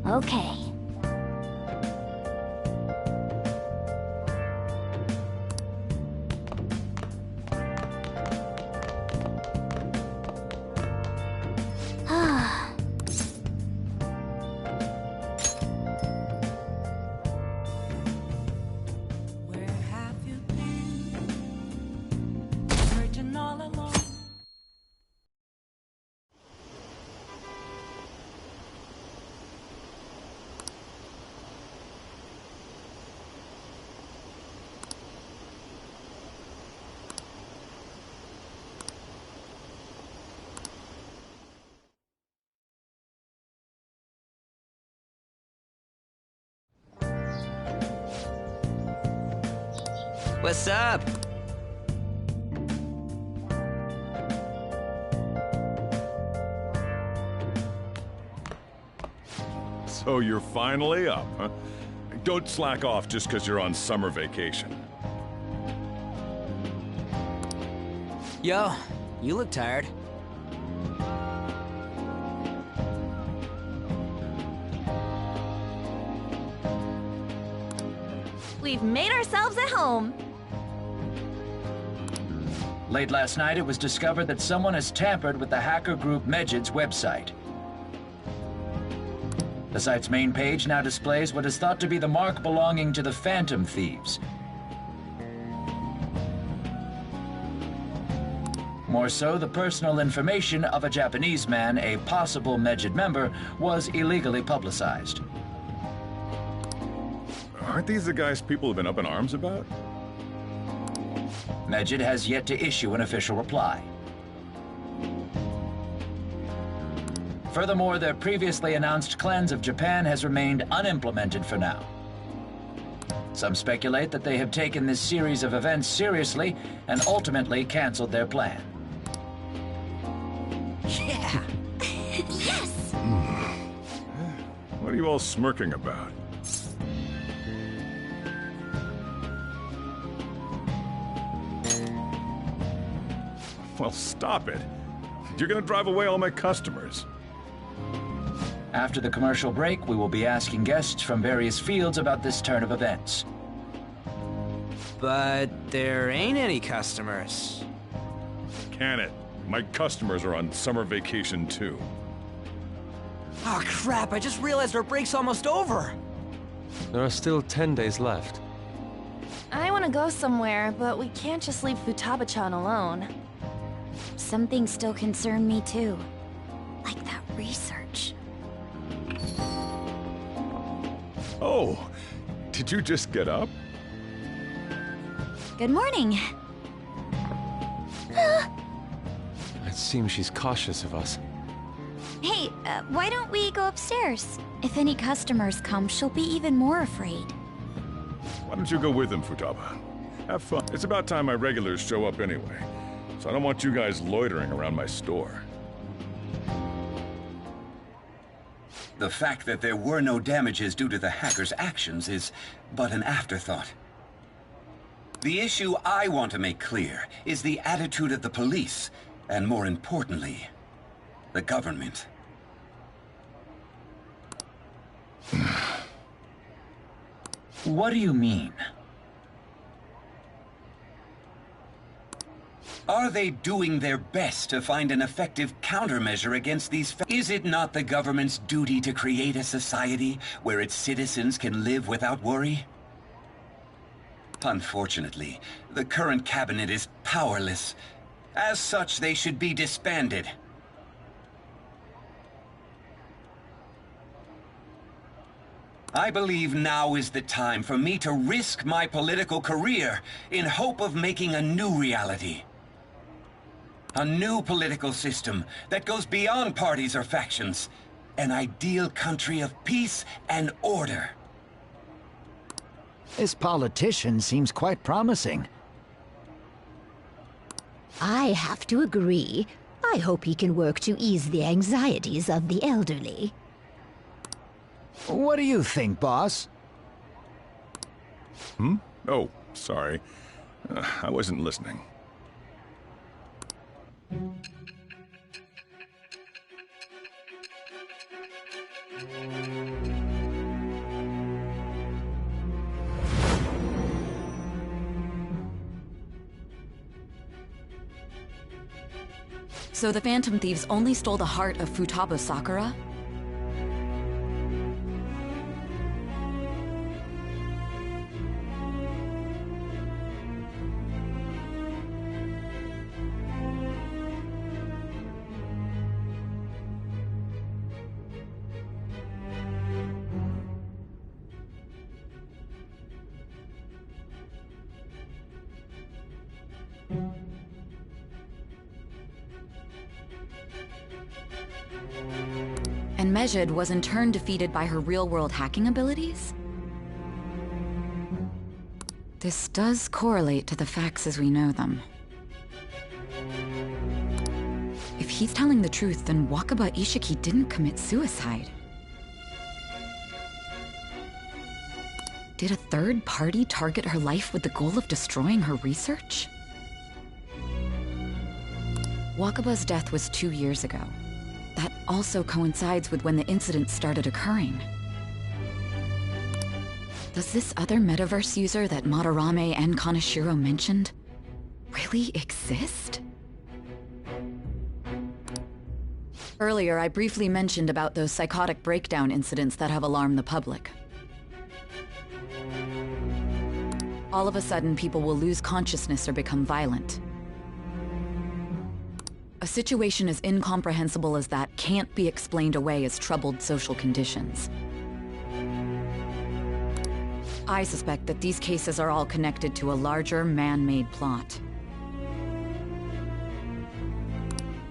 Okay. Where have you been? Searching all along. What's up? So you're finally up, huh? Don't slack off just because you're on summer vacation. Yo, you look tired. We've made ourselves at home. Late last night, it was discovered that someone has tampered with the hacker group Medjid's website. The site's main page now displays what is thought to be the mark belonging to the Phantom Thieves. More so, the personal information of a Japanese man, a possible Medjid member, was illegally publicized. Aren't these the guys people have been up in arms about? Medjid has yet to issue an official reply. Furthermore, their previously announced cleanse of Japan has remained unimplemented for now. Some speculate that they have taken this series of events seriously and ultimately canceled their plan. Yeah. Yes! What are you all smirking about? Well, stop it. You're gonna drive away all my customers. After the commercial break, we will be asking guests from various fields about this turn of events. But there ain't any customers. Can it? My customers are on summer vacation too. Oh crap, I just realized our break's almost over. There are still 10 days left. I want to go somewhere, but we can't just leave Futaba-chan alone. Some things still concern me too. Like that research. Oh, did you just get up? Good morning. It seems she's cautious of us. Hey, why don't we go upstairs? If any customers come, she'll be even more afraid. Why don't you go with them, Futaba? Have fun. It's about time my regulars show up anyway, so I don't want you guys loitering around my store. The fact that there were no damages due to the hacker's actions is but an afterthought. The issue I want to make clear is the attitude of the police, and more importantly, the government. What do you mean? Are they doing their best to find an effective countermeasure against these Is it not the government's duty to create a society where its citizens can live without worry? Unfortunately, the current cabinet is powerless. As such, they should be disbanded. I believe now is the time for me to risk my political career in hope of making a new reality. A new political system that goes beyond parties or factions. An ideal country of peace and order. This politician seems quite promising. I have to agree. I hope he can work to ease the anxieties of the elderly. What do you think, boss? Oh, sorry. I wasn't listening. So the Phantom Thieves only stole the heart of Futaba Sakura? And Mejid was in turn defeated by her real-world hacking abilities? This does correlate to the facts as we know them. If he's telling the truth, then Wakaba Ishiki didn't commit suicide. Did a third party target her life with the goal of destroying her research? Wakaba's death was 2 years ago. That also coincides with when the incident started occurring. Does this other metaverse user that Madarame and Kaneshiro mentioned really exist? Earlier, I briefly mentioned about those psychotic breakdown incidents that have alarmed the public. All of a sudden, people will lose consciousness or become violent. A situation as incomprehensible as that can't be explained away as troubled social conditions. I suspect that these cases are all connected to a larger, man-made plot.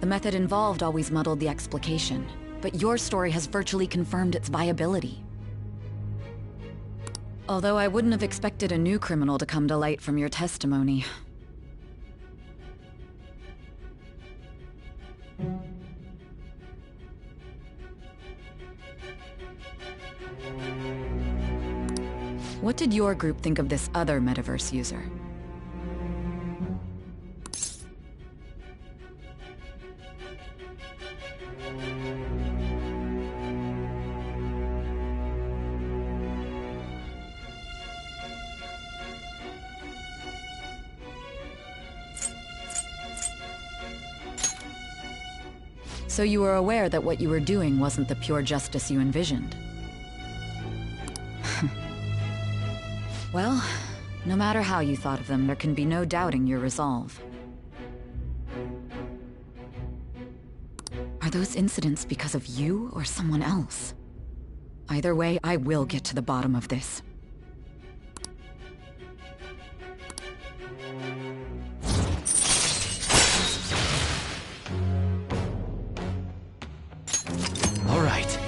The method involved always muddled the explication, but your story has virtually confirmed its viability. Although I wouldn't have expected a new criminal to come to light from your testimony. What did your group think of this other metaverse user? So you were aware that what you were doing wasn't the pure justice you envisioned? Well, no matter how you thought of them, there can be no doubting your resolve. Are those incidents because of you or someone else? Either way, I will get to the bottom of this. All right.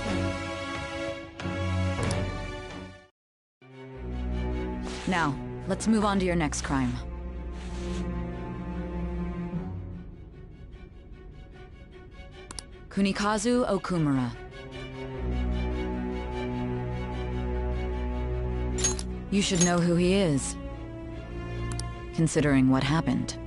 Now, let's move on to your next crime. Kunikazu Okumura. You should know who he is, considering what happened.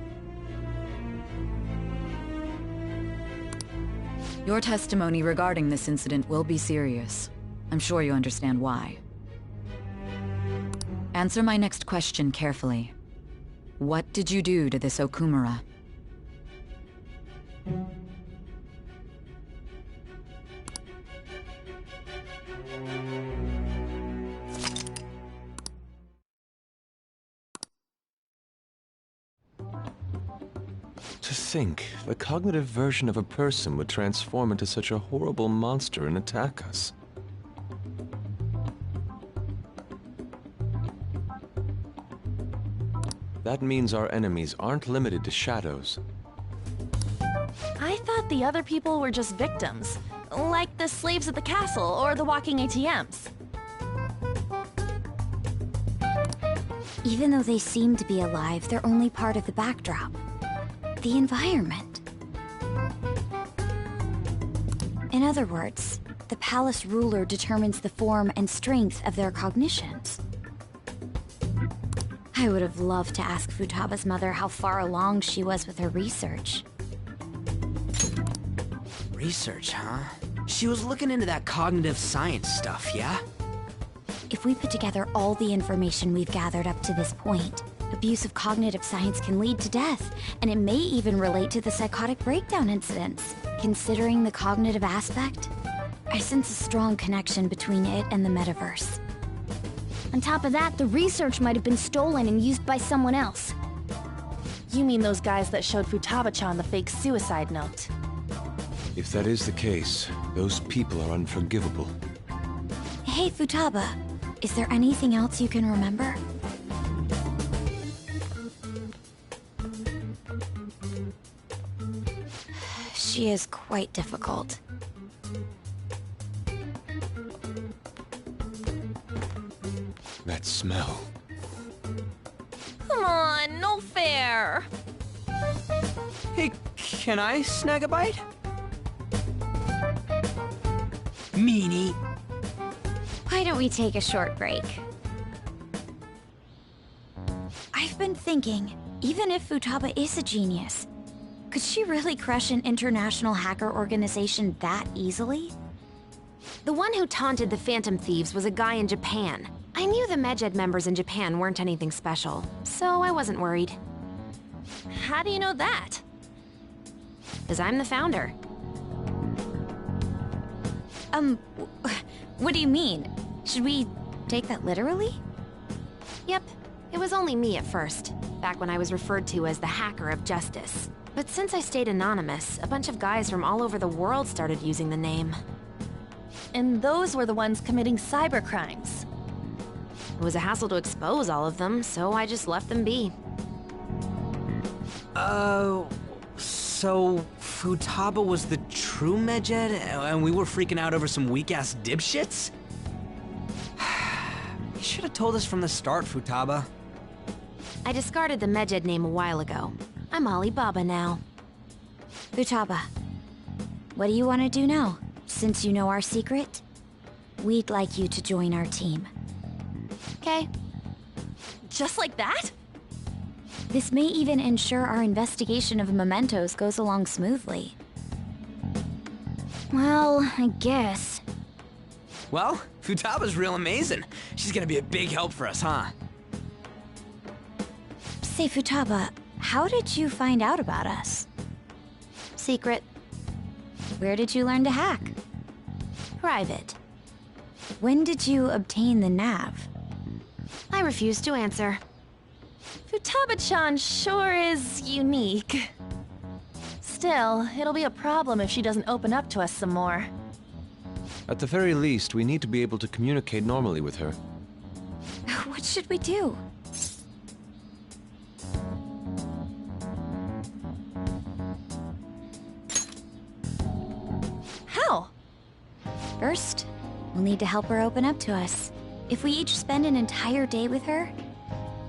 Your testimony regarding this incident will be serious. I'm sure you understand why. Answer my next question carefully. What did you do to this Okumura? To think, the cognitive version of a person would transform into such a horrible monster and attack us. That means our enemies aren't limited to shadows. I thought the other people were just victims, like the slaves at the castle or the walking ATMs. Even though they seem to be alive, they're only part of the backdrop. The environment. In other words, the palace ruler determines the form and strength of their cognitions. I would have loved to ask Futaba's mother how far along she was with her research. Research, huh? She was looking into that cognitive science stuff, yeah? If we put together all the information we've gathered up to this point, Abuse of cognitive science can lead to death, and it may even relate to the psychotic breakdown incidents. Considering the cognitive aspect, I sense a strong connection between it and the metaverse. On top of that, the research might have been stolen and used by someone else. You mean those guys that showed Futaba-chan the fake suicide note? If that is the case, those people are unforgivable. Hey, Futaba, is there anything else you can remember? She is quite difficult. That smell. Come on, no fair! Hey, can I snag a bite? Meanie. Why don't we take a short break? I've been thinking, even if Futaba is a genius, could she really crush an international hacker organization that easily? The one who taunted the Phantom Thieves was a guy in Japan. I knew the Medjed members in Japan weren't anything special, so I wasn't worried. How do you know that? Because I'm the founder. What do you mean? Should we take that literally? Yep, it was only me at first, back when I was referred to as the Hacker of Justice. But since I stayed anonymous, a bunch of guys from all over the world started using the name. And those were the ones committing cybercrimes. It was a hassle to expose all of them, so I just left them be. So Futaba was the true Medjed, and we were freaking out over some weak-ass dipshits? You should have told us from the start, Futaba. I discarded the Medjed name a while ago. I'm Alibaba now. Futaba, what do you want to do now? Since you know our secret, we'd like you to join our team. Okay. Just like that? This may even ensure our investigation of mementos goes along smoothly. Well, I guess. Well, Futaba's real amazing. She's gonna be a big help for us, huh? Say, Futaba, how did you find out about us? Secret. Where did you learn to hack? Private. When did you obtain the nav? I refuse to answer. Futaba-chan sure is unique. Still, it'll be a problem if she doesn't open up to us some more. At the very least, we need to be able to communicate normally with her. What should we do? How? First, we'll need to help her open up to us. If we each spend an entire day with her,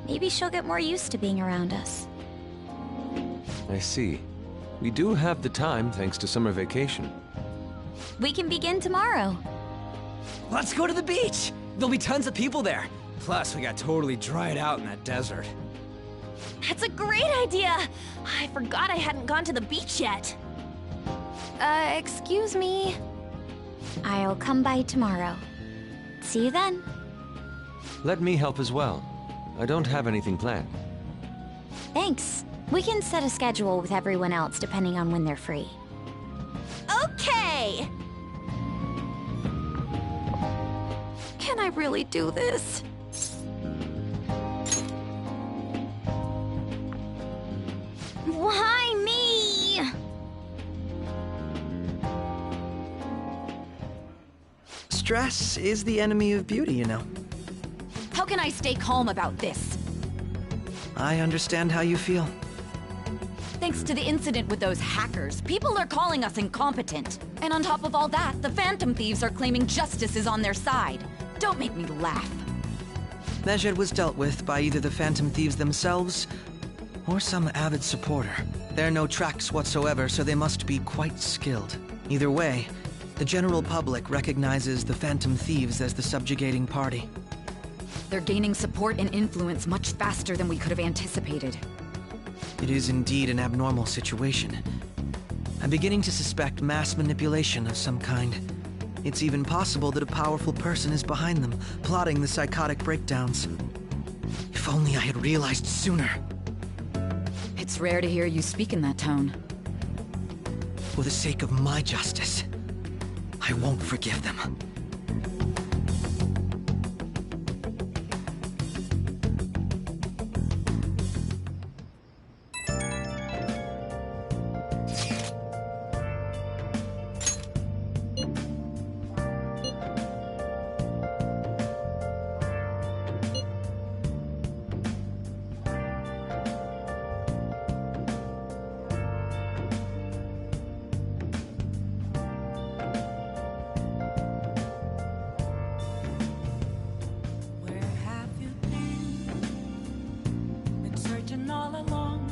maybe she'll get more used to being around us. I see. We do have the time thanks to summer vacation. We can begin tomorrow. Let's go to the beach! There'll be tons of people there. Plus, we got totally dried out in that desert. That's a great idea! I forgot I hadn't gone to the beach yet. Excuse me. I'll come by tomorrow. See you then. Let me help as well. I don't have anything planned. Thanks. We can set a schedule with everyone else depending on when they're free. Okay! Can I really do this? Why me? Stress is the enemy of beauty, you know. How can I stay calm about this? I understand how you feel. Thanks to the incident with those hackers, people are calling us incompetent. And on top of all that, the Phantom Thieves are claiming justice is on their side. Don't make me laugh. Medjed was dealt with by either the Phantom Thieves themselves or some avid supporter. There are no tracks whatsoever, so they must be quite skilled. Either way, the general public recognizes the Phantom Thieves as the subjugating party. They're gaining support and influence much faster than we could have anticipated. It is indeed an abnormal situation. I'm beginning to suspect mass manipulation of some kind. It's even possible that a powerful person is behind them, plotting the psychotic breakdowns. If If only I had realized sooner. It's rare to hear you speak in that tone. For the sake of my justice, I won't forgive them. Where have you been? Been searching all along,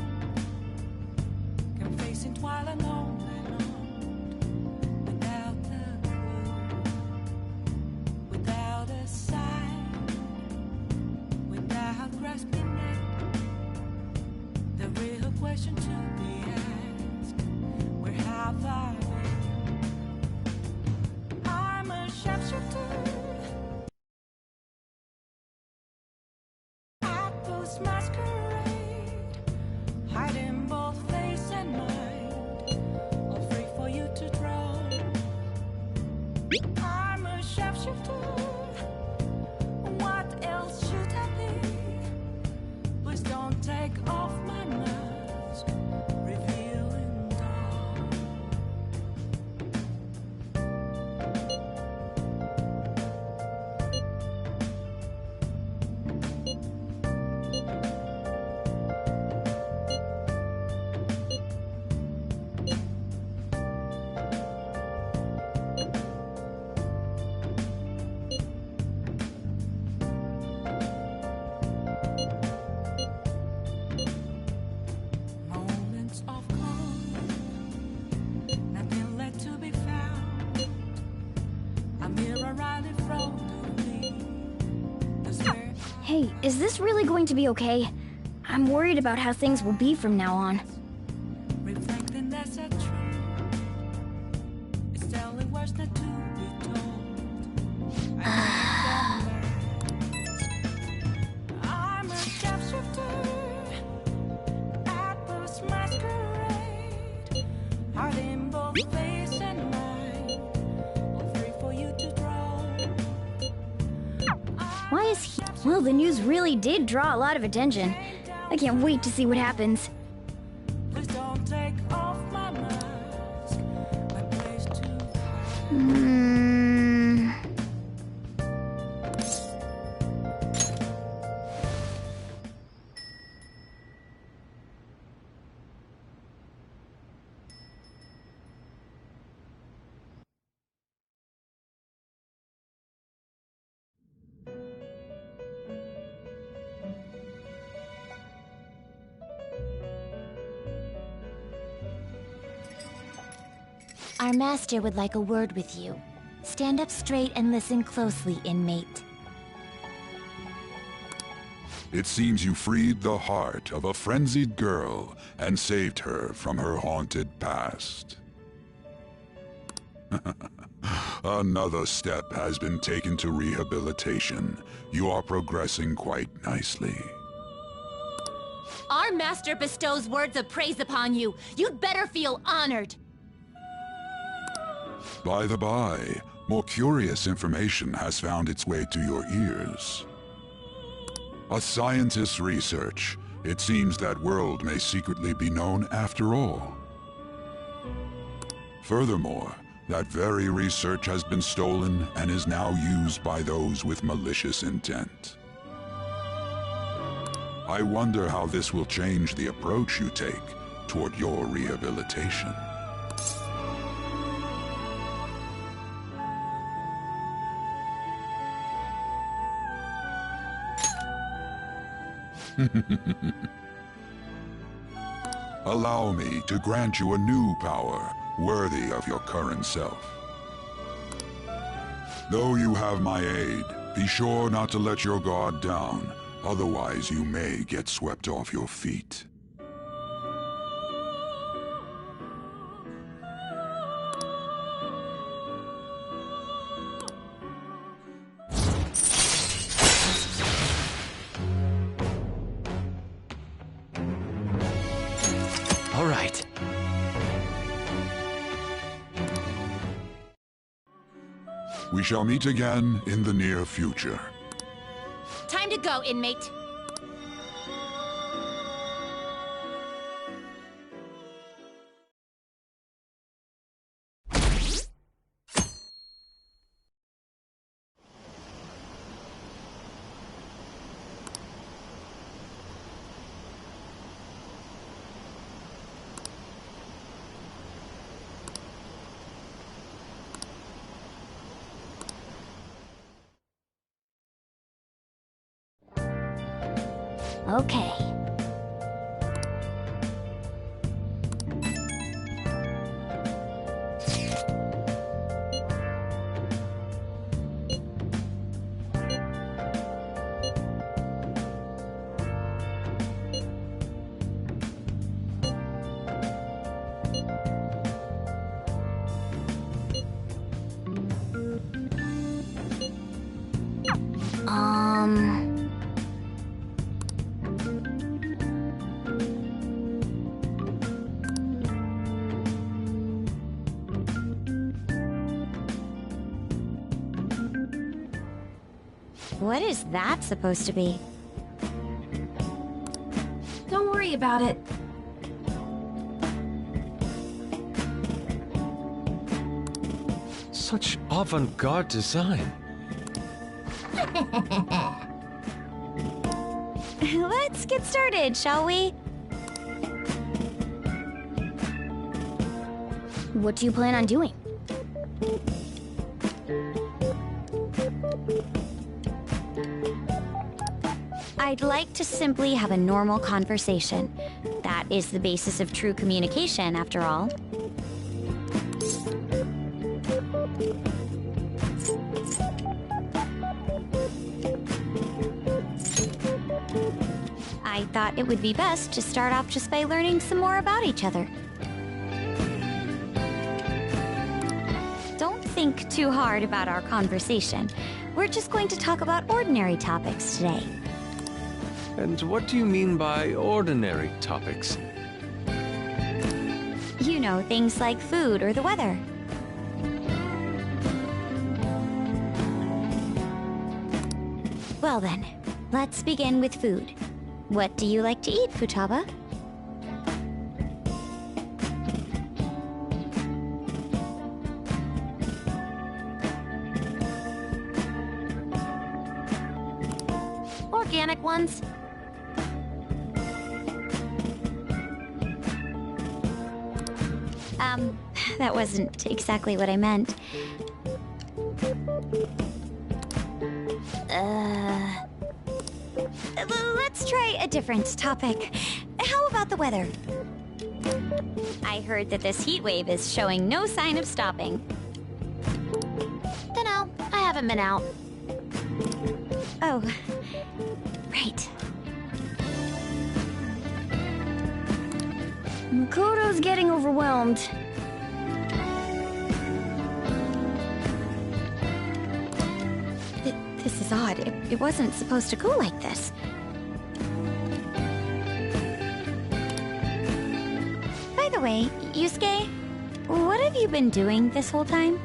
confessing while alone and on, without a clue, without a sign, without grasping it. The real question to be asked: where have I been? I'm a sharpshooter. Apples masquerade, hiding both face and mind, all free for you to draw. I'm a sharpshooter. What else should I be? Please don't take off my mask, revealing dawn. Moments of calm, nothing left to be found. A mirror right in front of me. That's where Hey, is this really going to be okay? I'm worried about how things will be from now on. reflecting that's a tree. It's telling words not to be told. I'm a sharpshooter. Apples masquerade, hiding both face and mind, all free for you to draw. Why is he? Well, the news really did draw a lot of attention. I can't wait to see what happens. Please don't take off my mask. My place to hide. Hmm. Our master would like a word with you. Stand up straight and listen closely, inmate. It seems you freed the heart of a frenzied girl and saved her from her haunted past. Another step has been taken to rehabilitation. You are progressing quite nicely. Our master bestows words of praise upon you. You'd better feel honored. By the by, more curious information has found its way to your ears. A scientist's research. It seems that world may secretly be known after all. Furthermore, that very research has been stolen and is now used by those with malicious intent. I wonder how this will change the approach you take toward your rehabilitation. Allow me to grant you a new power worthy of your current self. Though you have my aid, be sure not to let your guard down, otherwise you may get swept off your feet. We shall meet again in the near future. Time to go, inmate. Okay. What is that supposed to be? Don't worry about it. Such avant-garde design. Let's get started, shall we? What do you plan on doing? I'd like to simply have a normal conversation. That is the basis of true communication, after all. I thought it would be best to start off just by learning some more about each other. Don't think too hard about our conversation. We're just going to talk about ordinary topics today. And what do you mean by ordinary topics? You know, things like food or the weather. Well then, let's begin with food. What do you like to eat, Futaba? Organic ones. That wasn't exactly what I meant. Let's try a different topic. How about the weather? I heard that this heat wave is showing no sign of stopping. Dunno, I haven't been out. Oh, right. Makoto's getting overwhelmed. This is odd. It wasn't supposed to go like this. By the way, Yusuke, what have you been doing this whole time?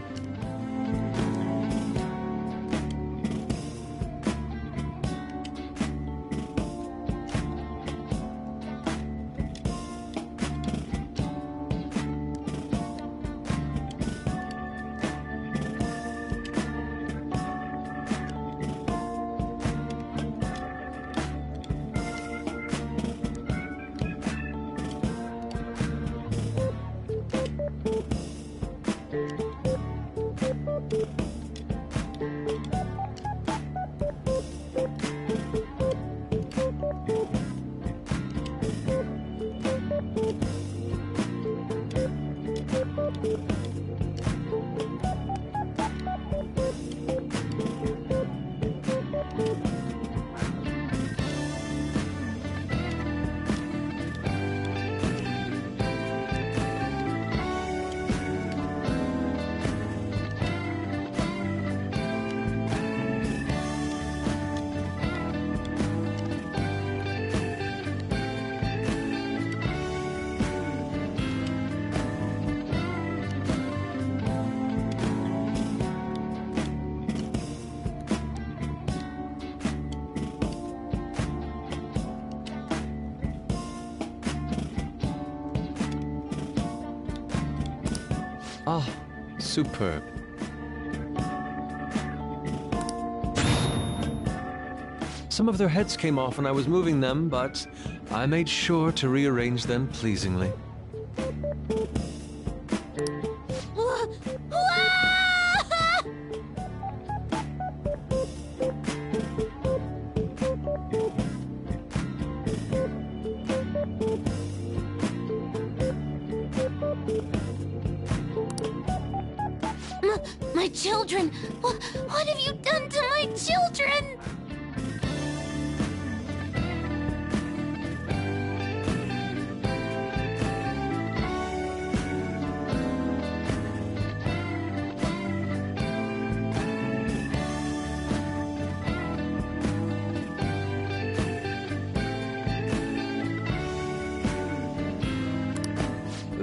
Ah, superb. Some of their heads came off when I was moving them, but I made sure to rearrange them pleasingly. My children! What have you done to my children?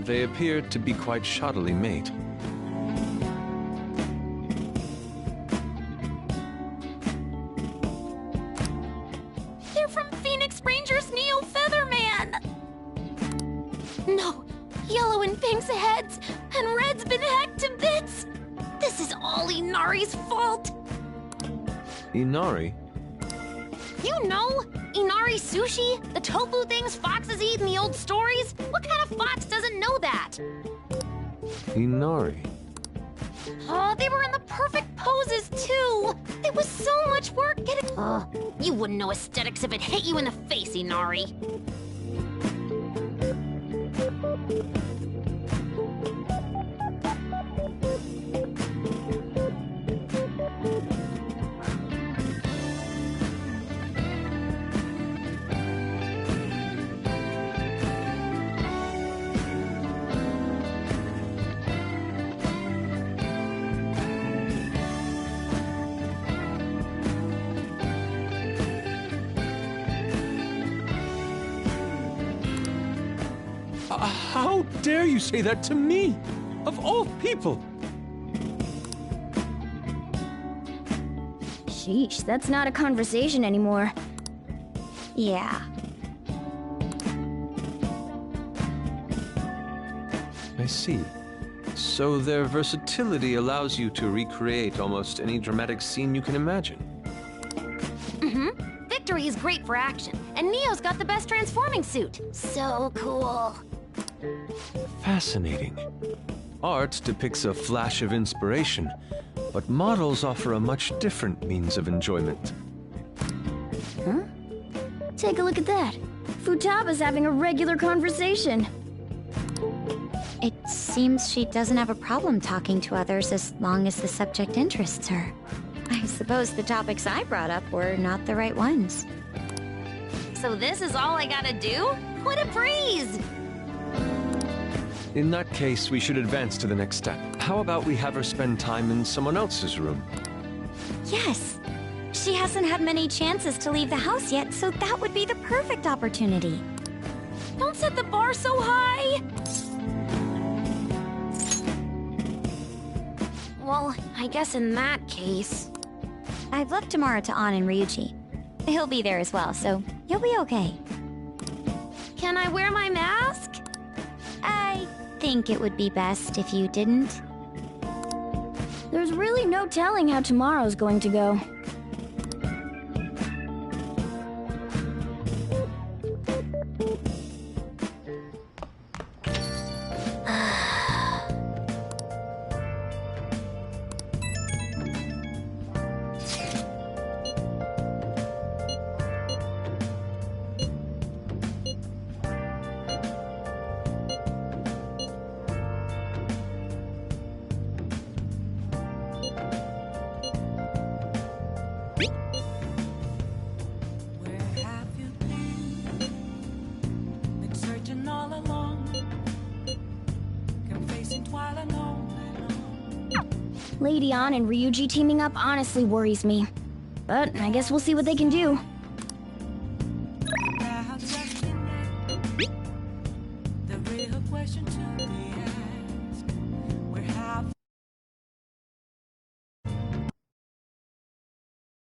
They appeared to be quite shoddily made. They're from Phoenix Rangers Neo Featherman! No, Yellow and Pink's heads, and Red's been hacked to bits! This is all Inari's fault! Inari? You know, Inari sushi? The tofu things foxes eat in the old stories? What kind of fox doesn't know that? Inari? Oh, they were in the perfect poses, too! It was so much work getting... you wouldn't know aesthetics if it hit you in the face, Inari. How dare you say that to me? Of all people! Sheesh, that's not a conversation anymore. Yeah. I see. So their versatility allows you to recreate almost any dramatic scene you can imagine. Mm-hmm. Victory is great for action, and Neo's got the best transforming suit. So cool. Fascinating. Art depicts a flash of inspiration, but models offer a much different means of enjoyment. Huh? Take a look at that. Futaba's having a regular conversation. It seems she doesn't have a problem talking to others as long as the subject interests her. I suppose the topics I brought up were not the right ones. So this is all I gotta do? What a breeze! In that case, we should advance to the next step. How about we have her spend time in someone else's room? Yes. She hasn't had many chances to leave the house yet, so that would be the perfect opportunity. Don't set the bar so high! Well, I guess in that case... I've left Tamara to An and Ryuji. He'll be there as well, so you'll be okay. Can I wear my mask? I think it would be best if you didn't. There's really no telling how tomorrow's going to go. Lady An and Ryuji teaming up honestly worries me. But I guess we'll see what they can do. The real question to be